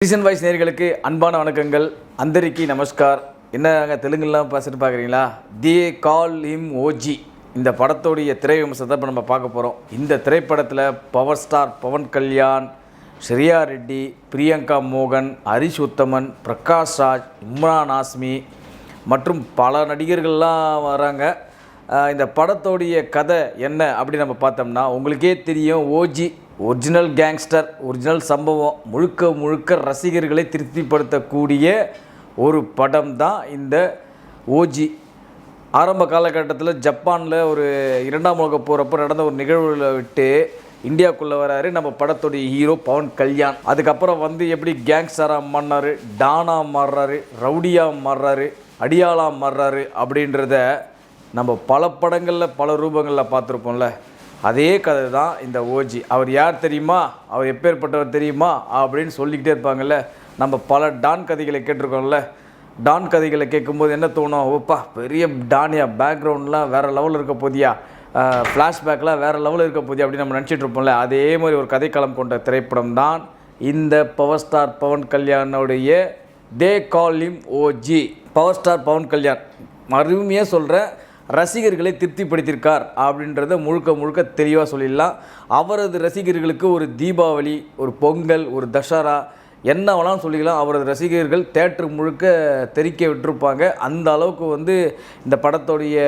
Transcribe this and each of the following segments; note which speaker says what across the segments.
Speaker 1: Reason voice நேயர்களுக்கு அன்பான வணக்கங்கள். அந்தரிக்கு நமஸ்கார். என்ன தெலுங்குலாம் பேசிட்டு பார்க்குறீங்களா? தி கால் ஹிம் ஓஜி இந்த படத்தோடைய திரை விமர்சனத்தை இப்போ நம்ம பார்க்க போகிறோம். இந்த திரைப்படத்தில் பவர் ஸ்டார் பவன் கல்யாண், ஸ்ரீயா ரெட்டி, பிரியங்கா மோகன், ஹரிஷ் உத்தமன், பிரகாஷ் ராஜ், இம்ரான் ஹாஷ்மி மற்றும் பல நடிகர்கள்லாம் வராங்க. இந்த படத்தோடைய கதை என்ன அப்படி நம்ம பார்த்தோம்னா, உங்களுக்கே தெரியும், ஓஜி ஒரிஜினல் கேங்ஸ்டர், ஒரிஜினல் சம்பவம், முழுக்க ரசிகர்களை திருப்திப்படுத்தக்கூடிய ஒரு படம் தான் இந்த ஓஜி. ஆரம்ப காலகட்டத்தில் ஜப்பானில் ஒரு 2ஆம் உலகப் போகிறப்போ நடந்த ஒரு நிகழ்வில் விட்டு இந்தியாவுக்குள்ளே வராரு நம்ம படத்துடைய ஹீரோ பவன் கல்யாண். அதுக்கப்புறம் எப்படி கேங்ஸ்டராக மாறினார், டானாக மாறுறாரு, ரவுடியாக மாறுறாரு, அடியாளாக மாறுறாரு அப்படின்றத நம்ம பல படங்களில் பல ரூபங்களில் பார்த்துருப்போம்ல. அதே கதை தான் இந்த ஓஜி. அவர் யார் தெரியுமா, அவர் எப்பேற்பட்டவர் தெரியுமா அப்படின்னு சொல்லிக்கிட்டே இருப்பாங்கள்ல. நம்ம பல டான் கதைகளை கேட்டிருக்கோம்ல. டான் கதைகளை கேட்கும்போது என்ன தோணும், ஓப்பா பெரிய டானியா, பேக்ரவுண்ட்லாம் வேறு லெவலில் இருக்க போதியா, ஃப்ளாஷ்பேக்லாம் வேறு லெவலில் இருக்க போதியா அப்படின்னு நம்ம நினச்சிட்டு இருப்போம்ல. அதே மாதிரி ஒரு கதைக்களம் கொண்ட திரைப்படம் தான் இந்த பவர் ஸ்டார் பவன் கல்யாணுடைய they call him OG. Power star Pawan Kalyan மறுமையாக சொல்கிறேன், ரசிகர்களை திருப்திப்படுத்தியிருக்கார் அப்படின்றத முழுக்க தெளிவாக சொல்லிடலாம். அவரது ரசிகர்களுக்கு ஒரு தீபாவளி, ஒரு பொங்கல், ஒரு தசரா என்ன வேணாலும் சொல்லிக்கலாம். அவரது ரசிகர்கள் தேட்டர் முழுக்க தெறிக்க விட்டுருப்பாங்க. அந்த அளவுக்கு இந்த படத்துடைய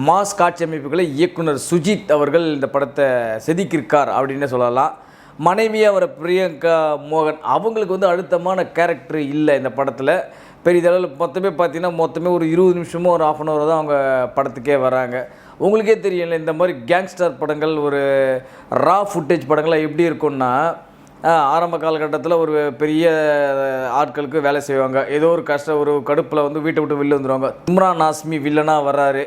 Speaker 1: மாஸ் காட்சி அமைப்புகளை இயக்குனர் சுஜித் அவர்கள் இந்த படத்தை செதுக்கியிருக்கார் அப்படின்னு சொல்லலாம். மனைவியாக வர பிரியங்கா மோகன், அவங்களுக்கு அழுத்தமான கேரக்டர் இல்லை இந்த படத்தில். பெரிதளவில் மொத்தமே ஒரு 20 நிமிஷமோ ஒரு 1/2 hour தான் அவங்க படத்துக்கே வராங்க. உங்களுக்கே தெரியல, இந்த மாதிரி கேங்ஸ்டர் படங்கள், ஒரு ரா ஃபுட்டேஜ் படங்கள்லாம் எப்படி இருக்குன்னா, ஆரம்ப காலகட்டத்தில் ஒரு பெரிய ஆட்களுக்கு வேலை செய்வாங்க, ஏதோ ஒரு ஒரு கடுப்பில் வீட்டை விட்டு வெளில வந்துடுவாங்க. இம்ரான் ஹாஷ்மி வில்லனாக வர்றாரு.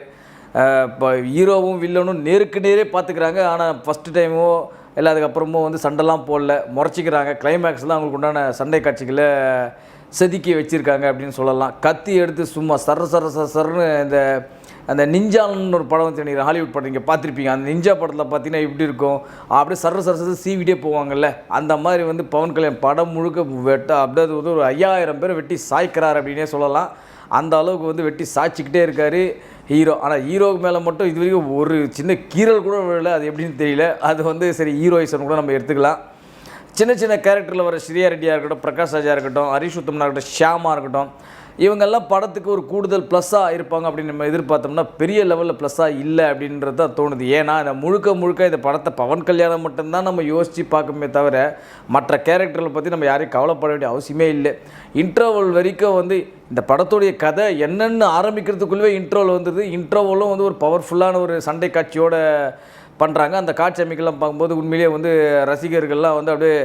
Speaker 1: இப்போ ஹீரோவும் வில்லனும் நேருக்கு நேரே பார்த்துக்கிறாங்க. ஆனால் ஃபஸ்ட்டு டைமோ இல்லை அதுக்கப்புறமும் சண்டைலாம் போடல, முறைச்சிக்கிறாங்க. கிளைமேக்ஸ்லாம் அவங்களுக்கு உண்டான சண்டை காட்சிகளை செதுக்கி வச்சுருக்காங்க அப்படின்னு சொல்லலாம். கத்தி எடுத்து சும்மா சர்ன்னு அந்த நிஞ்சான்னு ஒரு படம் தெரியும், ஹாலிவுட் படம் நீங்கள் பார்த்துருப்பீங்க. அந்த நிஞ்சா படத்தில் பார்த்தீங்கன்னா எப்படி இருக்கும், அப்படியே சர்ற சீவிட்டே போவாங்கல்ல. அந்த மாதிரி பவன் கல்யாண் படம் முழுக்க அப்படியே ஒரு 5000 பேரை வெட்டி சாய்க்கிறார் அப்படின்னே சொல்லலாம். அந்த அளவுக்கு வெட்டி சாய்ச்சிக்கிட்டே இருக்கார் ஹீரோ. ஆனால் ஹீரோவுக்கு மேலே மட்டும் இது வரைக்கும் ஒரு சின்ன கீரல் கூட விழலை. அது எப்படின்னு தெரியல. அது சரி, ஹீரோயிசம் கூட நம்ம எடுத்துக்கலாம். சின்ன கேரக்டரில் வர ஸ்ரீயா ரெட்டியாக இருக்கட்டும், பிரகாஷ் ராஜாக இருக்கட்டும், ஹரிஷ் உத்தமனாக இருக்கட்டும், ஷியாமாக இருக்கட்டும், இவங்கெல்லாம் படத்துக்கு ஒரு கூடுதல் ப்ளஸ்ஸாக இருப்பாங்க அப்படின்னு நம்ம எதிர்பார்த்தோம்னா பெரிய லெவலில் ப்ளஸ்ஸாக இல்லை அப்படின்றது தான் தோணுது. ஏன்னா இந்த முழுக்க இந்த படத்தை பவன் கல்யாணம் மட்டும்தான் நம்ம யோசித்து பார்க்கணுமே தவிர மற்ற கேரக்டர்களை பற்றி நம்ம யாரையும் கவலைப்பட வேண்டிய அவசியமே இல்லை. இன்ட்ரோவல் வரைக்கும் இந்த படத்துடைய கதை என்னென்னு ஆரம்பிக்கிறதுக்குள்ளே இன்ட்ரோவல் வந்துடுது. இன்ட்ரோவலும் ஒரு பவர்ஃபுல்லான ஒரு சண்டை காட்சியோடு பண்ணுறாங்க. அந்த காட்சி அமைக்கலாம் பார்க்கும்போது உண்மையிலேயே ரசிகர்கள்லாம் அப்படியே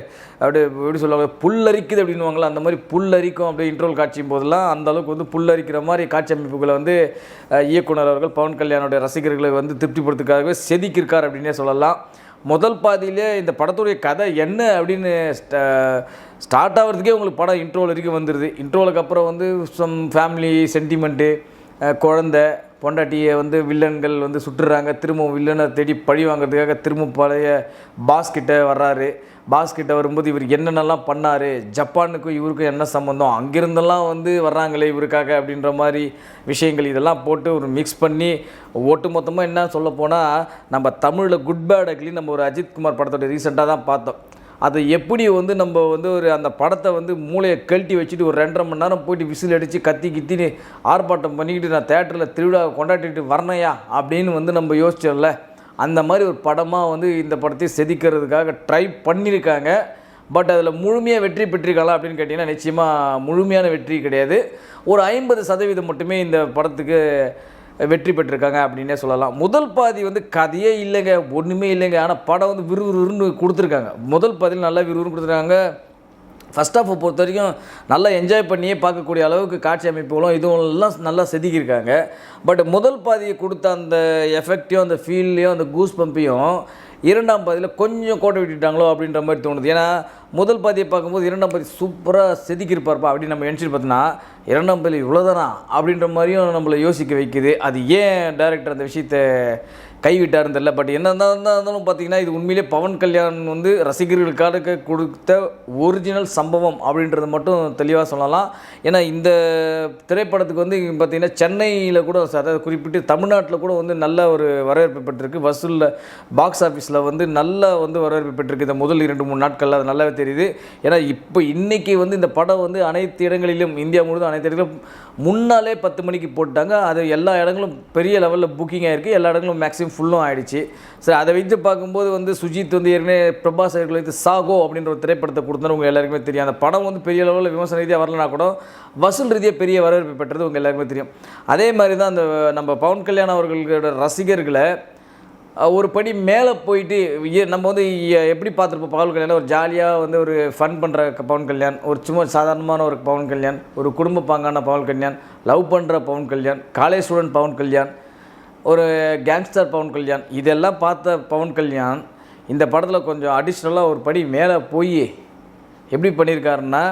Speaker 1: எப்படி சொல்லுவாங்க, புல்லரிக்குது அப்படின்வாங்களா, அந்த மாதிரி புல்லரிக்கும். அப்படியே இன்ட்ரோல் காட்சியும் போதெல்லாம் அந்த அளவுக்கு புல்லரிக்கிற மாதிரி காட்சி அமைப்புகளை இயக்குனர் அவர்கள் பவன் கல்யாணுடைய ரசிகர்களை திருப்திப்படுத்துக்காகவே செதுக்கியிருக்கார் அப்படின்னே சொல்லலாம். முதல் பாதியிலே இந்த படத்துடைய கதை என்ன அப்படின்னு ஸ்டார்ட் ஆகிறதுக்கே உங்களுக்கு படம் இன்ட்ரோல் வரைக்கும் வந்துடுது. இன்ட்ரோலுக்கு அப்புறம் சம் ஃபேமிலி சென்டிமெண்ட்டு, குழந்தை, பொண்டாட்டியை வில்லன்கள் சுட்டுறாங்க. திரும்பவும் வில்லனை தேடி பழி வாங்கிறதுக்காக திரும்ப பழைய பாஸ்கிட்ட வர்றாரு. பாஸ்கிட்ட வரும்போது இவர் என்னென்னலாம் பண்ணார், ஜப்பானுக்கும் இவருக்கும் என்ன சம்மந்தம், அங்கிருந்தெல்லாம் வர்றாங்களே இவருக்காக அப்படின்ற மாதிரி விஷயங்கள் இதெல்லாம் போட்டு ஒரு மிக்ஸ் பண்ணி ஒட்டு மொத்தமாக என்ன சொல்ல போனால், நம்ம தமிழில் குட் பேட் அக்லி நம்ம ஒரு அஜித்குமார் படத்தோட ரீசெண்டாக தான் பார்த்தோம். அதை எப்படி நம்ம ஒரு அந்த படத்தை மூளையை கழட்டி வச்சுட்டு ஒரு 2.5 மணி நேரம் போயிட்டு விசில் அடித்து கத்தின்னு ஆர்ப்பாட்டம் பண்ணிக்கிட்டு நான் தேட்டரில் திருவிழாவை கொண்டாடிட்டு வரணையா அப்படின்னு நம்ம யோசிச்சோம்ல. அந்த மாதிரி ஒரு படமாக இந்த படத்தை செதுக்கிறதுக்காக ட்ரை பண்ணியிருக்காங்க. பட் அதில் முழுமையாக வெற்றி பெற்றிருக்காங்களா அப்படின்னு கேட்டிங்கன்னா நிச்சயமாக முழுமையான வெற்றி கிடையாது. ஒரு 50% மட்டுமே இந்த படத்துக்கு வெற்றி பெற்றிருக்காங்க அப்படின்னே சொல்லலாம். முதல் பாதி கதையே இல்லைங்க, ஒன்றுமே இல்லைங்க. ஆனால் படம் விறுவிறுன்னு கொடுத்துருக்காங்க. முதல் பாதியில் நல்லா விறுவிறுன்னு கொடுத்துருக்காங்க. ஃபஸ்ட் ஹாஃபை பொறுத்த வரைக்கும் நல்லா என்ஜாய் பண்ணியே பார்க்கக்கூடிய அளவுக்கு காட்சி அமைப்புகளும் இதுவெல்லாம் நல்லா செதுக்கியிருக்காங்க. பட் முதல் பாதியை கொடுத்த அந்த எஃபெக்டையும் அந்த ஃபீல்லையும் அந்த கூஸ் பம்பையும் 2ஆம் பாதியில் கொஞ்சம் கோட்டை விட்டுட்டாங்களோ அப்படின்ற மாதிரி தோணுது. ஏன்னா முதல் பாதியை பார்க்கும்போது 2ஆம் பாதி சூப்பராக செதுக்கியிருப்பார்ப்பா அப்படின்னு நம்ம நினச்சிட்டு பார்த்தோன்னா 2ஆம் பாதி இவ்வளோதானா அப்படின்ற மாதிரியும் நம்மளை யோசிக்க வைக்குது. அது ஏன் டைரக்டர் அந்த விஷயத்தை கைவிட்டாருன்னு தெரியல. பட் என்ன இருந்தாலும் பார்த்தீங்கன்னா இது உண்மையிலே பவன் கல்யாண் வந்து ரசிகர்களுக்காக கொடுத்த ஒரிஜினல் சம்பவம் அப்படின்றது மட்டும் தெளிவாக சொல்லலாம். ஏன்னா இந்த திரைப்படத்துக்கு வந்து பார்த்திங்கன்னா சென்னையில் கூட அதாவது குறிப்பிட்டு தமிழ்நாட்டில் கூட வந்து நல்ல ஒரு வரவேற்பு பெற்றிருக்கு. வசூலில் பாக்ஸ் ஆஃபீஸில் வந்து நல்ல வந்து வரவேற்பு பெற்றிருக்கு இந்த முதல் 2-3 நாட்களில். அது நல்லாவே தெரியுது. ஏன்னா இப்போ இன்றைக்கி வந்து இந்த படம் வந்து அனைத்து இடங்களிலும் இந்தியா முழுவதும் அனைத்து இடங்களிலும் முன்னாலே 10 மணிக்கு போட்டாங்க. அது எல்லா இடங்களும் பெரிய லெவலில் புக்கிங் ஆகிருக்கு. எல்லா இடங்களும் மேக்ஸிமம் ஃபுல்லும் ஆகிடுச்சு. சரி, அதை வைத்து பார்க்கும்போது வந்து சுஜித் வந்து ஏற்கனவே பிரபாஸ் அவர்கள் வைத்து சாகோ அப்படின்ற ஒரு திரைப்படத்தை கொடுத்தாரு. உங்கள் எல்லாருக்குமே தெரியும். அந்த படம் வந்து பெரிய லெவலில் விமர்சன ரீதியாக வரலனா கூட வசூல் ரீதியாக பெரிய வரவேற்பு பெற்றது உங்கள் எல்லாருக்குமே தெரியும். அதே மாதிரி தான் அந்த நம்ம பவன் கல்யாண் அவர்களோட ரசிகர்களை ஒரு படி மேலே போயிட்டு நம்ம வந்து எப்படி பார்த்துருப்போம் பவன் கல்யாணம் ஒரு ஜாலியாக வந்து ஒரு ஃபன் பண்ணுற பவன் கல்யாண், ஒரு சும்மா சாதாரணமான ஒரு பவன் கல்யாண், ஒரு குடும்ப பாங்கான பவன் கல்யாண், லவ் பண்ணுற பவன் கல்யாண், காலேஜ் ஸ்டூடெண்ட் பவன் கல்யாண், ஒரு கேங்ஸ்டர் பவன் கல்யாண், இதெல்லாம் பார்த்த பவன் கல்யாண் இந்த படத்தில் கொஞ்சம் அடிஷ்னலாக ஒரு படி மேலே போய் எப்படி பண்ணியிருக்காருன்னா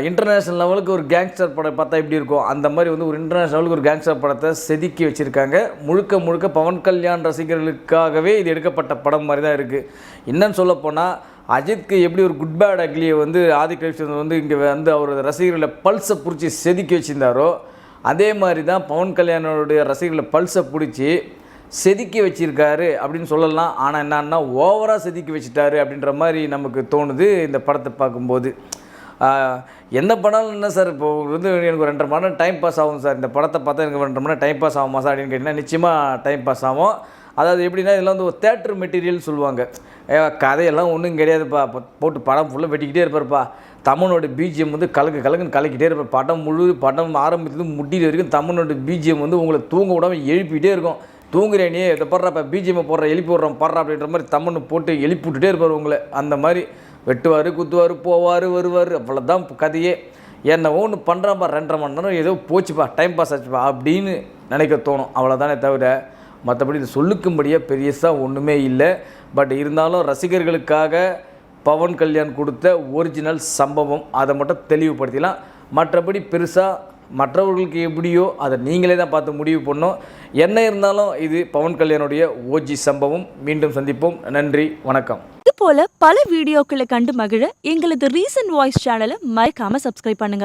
Speaker 1: இன்டர்நேஷ்னல் லெவலுக்கு ஒரு கேங்ஸ்டர் படம் பார்த்தா எப்படி இருக்கும் அந்த மாதிரி வந்து ஒரு இன்டர்நேஷ்னல் லெவலுக்கு ஒரு கேங்ஸ்டர் படத்தை செதுக்கி வச்சுருக்காங்க. முழுக்க பவன் கல்யாண் ரசிகர்களுக்காகவே இது எடுக்கப்பட்ட படம் மாதிரி தான் இருக்குது. என்னன்னு சொல்லப்போனால் அஜித்க்கு எப்படி ஒரு குட் பேட் அக்லியை வந்து ஆதித்யன் வந்து இங்கே வந்து அவரோட ரசிகர்களை பல்ஸை பிடிச்சி செதுக்கி வச்சுருந்தாரோ அதே மாதிரி தான் பவன் கல்யாணோடைய ரசிகர்களை பல்ஸை பிடிச்சி செதுக்கி வச்சுருக்காரு அப்படின்னு சொல்லலாம். ஆனால் என்னன்னா ஓவராக செதுக்கி வச்சுட்டாரு அப்படின்ற மாதிரி நமக்கு தோணுது இந்த படத்தை பார்க்கும்போது. என்ன பண்ணாலும் என்ன சார் இப்போ வந்து எனக்கு 2.5 மணி நேரம் டைம் பாஸ் ஆகும் சார், இந்த படத்தை பார்த்தா எனக்கு 2.5 மணி நேரம் டைம் பாஸ் ஆகுமா சார் அப்படின்னு கேட்டிங்கன்னா நிச்சயமாக டைம் பாஸ் ஆகும். அதாவது எப்படின்னா இதெல்லாம் வந்து ஒரு தேட்டர் மெட்டீரியல் சொல்லுவாங்க. கதையெல்லாம் ஒன்றும் கிடையாதுப்பா, போட்டு படம் ஃபுல்லாக வெட்டிக்கிட்டே இருப்பார்ப்பா, தமிழோட பிஜிஎம் வந்து கலக்குன்னு கலக்கிட்டே இருப்பார். படம் ஆரம்பித்தது முட்டிட்டு வரைக்கும் தமிழோட பிஜிஎம் வந்து உங்களை தூங்க விடாமல் எழுப்பிக்கிட்டே இருக்கும். தூங்குறேனே இதை படுறாப்பா பிஜிஎம் போடுற எழுப்பி விட்றோம் படுறா அப்படின்ற மாதிரி தமிழ் போட்டு எழுப்பி விட்டுட்டே இருப்பார் உங்களை. அந்த மாதிரி வெட்டுவார், குத்துவார், போவார், வருவார், அவ்வளோதான் கதையே. என்னவோ ஒன்று பண்ணுறாப்பா 2.5 மணி நேரம் ஏதோ போச்சுப்பா டைம் பாஸ் ஆச்சுப்பா அப்படின்னு நினைக்க தோணும். அவ்வளோதானே தவிர மற்றபடி இது சொல்லுக்கும்படியாக பெரியசாக ஒன்றுமே இல்லை. பட் இருந்தாலும் ரசிகர்களுக்காக பவன் கல்யாண் கொடுத்த ஒரிஜினல் சம்பவம் அதை மட்டும் தெளிவுபடுத்திக்கலாம். மற்றபடி பெருசாக மற்றவர்களுக்கு எப்படியோ அதை நீங்களே தான் பார்த்து முடிவு பண்ணோம். என்ன இருந்தாலும் இது பவன் கல்யாணுடைய ஓஜி சம்பவம். மீண்டும் சந்திப்போம். நன்றி, வணக்கம்.
Speaker 2: இது போல பல வீடியோக்களை கண்டு மகிழ எங்களது ரீசன்ட் வாய்ஸ் சேனலை மறக்காம சப்ஸ்கிரைப் பண்ணுங்க.